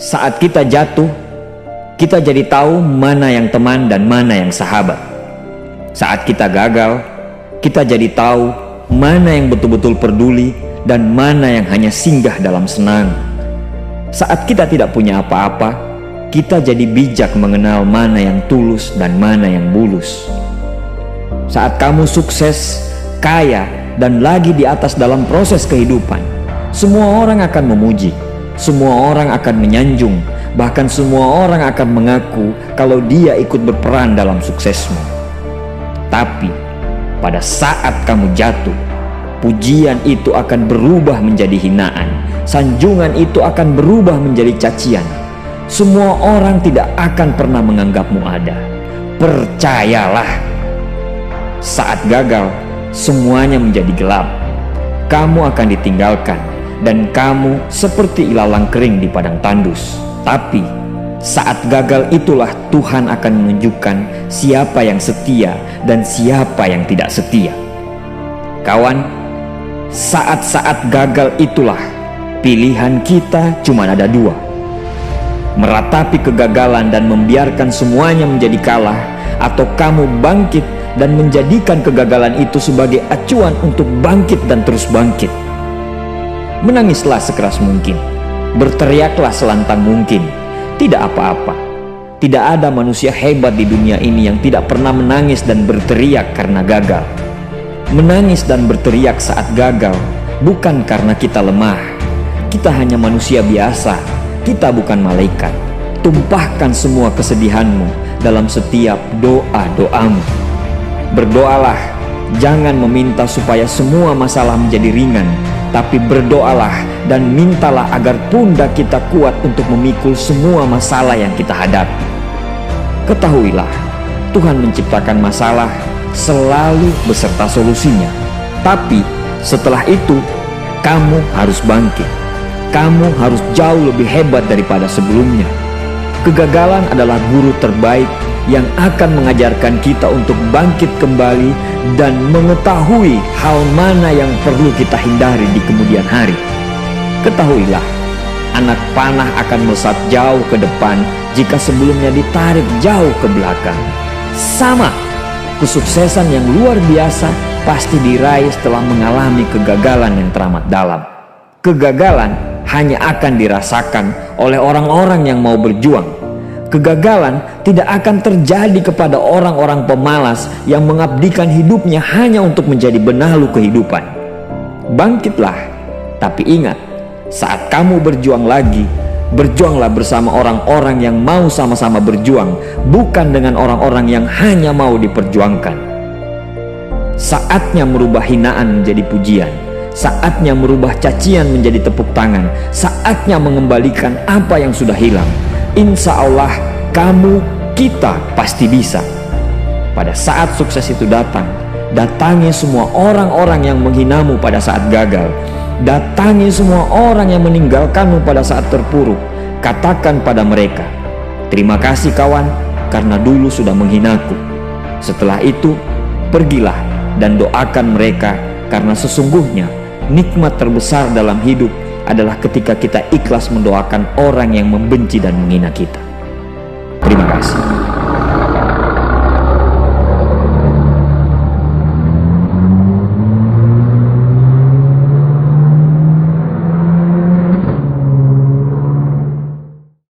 Saat kita jatuh, kita jadi tahu mana yang teman dan mana yang sahabat. Saat kita gagal, kita jadi tahu mana yang betul-betul peduli dan mana yang hanya singgah dalam senang. Saat kita tidak punya apa-apa, kita jadi bijak mengenal mana yang tulus dan mana yang bulus. Saat kamu sukses, kaya, dan lagi di atas dalam proses kehidupan, semua orang akan memuji, semua orang akan menyanjung, bahkan semua orang akan mengaku kalau dia ikut berperan dalam suksesmu. Tapi pada saat kamu jatuh, pujian itu akan berubah menjadi hinaan, sanjungan itu akan berubah menjadi cacian. Semua orang tidak akan pernah menganggapmu ada. Percayalah. Saat gagal, semuanya menjadi gelap. Kamu akan ditinggalkan dan kamu seperti ilalang kering di padang tandus. Tapi saat gagal itulah Tuhan akan menunjukkan siapa yang setia dan siapa yang tidak setia. Kawan, saat-saat gagal itulah pilihan kita cuma ada dua: meratapi kegagalan dan membiarkan semuanya menjadi kalah, atau kamu bangkit dan menjadikan kegagalan itu sebagai acuan untuk bangkit dan terus bangkit. Menangislah sekeras mungkin, berteriaklah selantang mungkin. Tidak apa-apa. Tidak ada manusia hebat di dunia ini yang tidak pernah menangis dan berteriak karena gagal. Menangis dan berteriak saat gagal bukan karena kita lemah. Kita hanya manusia biasa. Kita bukan malaikat. Tumpahkan semua kesedihanmu dalam setiap doa-doamu. Berdoalah, jangan meminta supaya semua masalah menjadi ringan, tapi berdoalah dan mintalah agar pundak kita kuat untuk memikul semua masalah yang kita hadapi. Ketahuilah, Tuhan menciptakan masalah selalu beserta solusinya. Tapi setelah itu, kamu harus bangkit. Kamu harus jauh lebih hebat daripada sebelumnya. Kegagalan adalah guru terbaik yang akan mengajarkan kita untuk bangkit kembali dan mengetahui hal mana yang perlu kita hindari di kemudian hari. Ketahuilah, anak panah akan melesat jauh ke depan jika sebelumnya ditarik jauh ke belakang. Sama, kesuksesan yang luar biasa pasti diraih setelah mengalami kegagalan yang teramat dalam. Kegagalan hanya akan dirasakan oleh orang-orang yang mau berjuang. Kegagalan tidak akan terjadi kepada orang-orang pemalas yang mengabdikan hidupnya hanya untuk menjadi benalu kehidupan. Bangkitlah, tapi ingat, saat kamu berjuang lagi, berjuanglah bersama orang-orang yang mau sama-sama berjuang, bukan dengan orang-orang yang hanya mau diperjuangkan. Saatnya merubah hinaan menjadi pujian. Saatnya merubah cacian menjadi tepuk tangan. Saatnya mengembalikan apa yang sudah hilang. Insya Allah, kamu, kita pasti bisa. Pada saat sukses itu datang, datangi semua orang-orang yang menghinamu pada saat gagal. Datangi semua orang yang meninggalkanmu pada saat terpuruk. Katakan pada mereka, terima kasih kawan, karena dulu sudah menghinaku. Setelah itu, pergilah dan doakan mereka, karena sesungguhnya nikmat terbesar dalam hidup adalah ketika kita ikhlas mendoakan orang yang membenci dan menghina kita.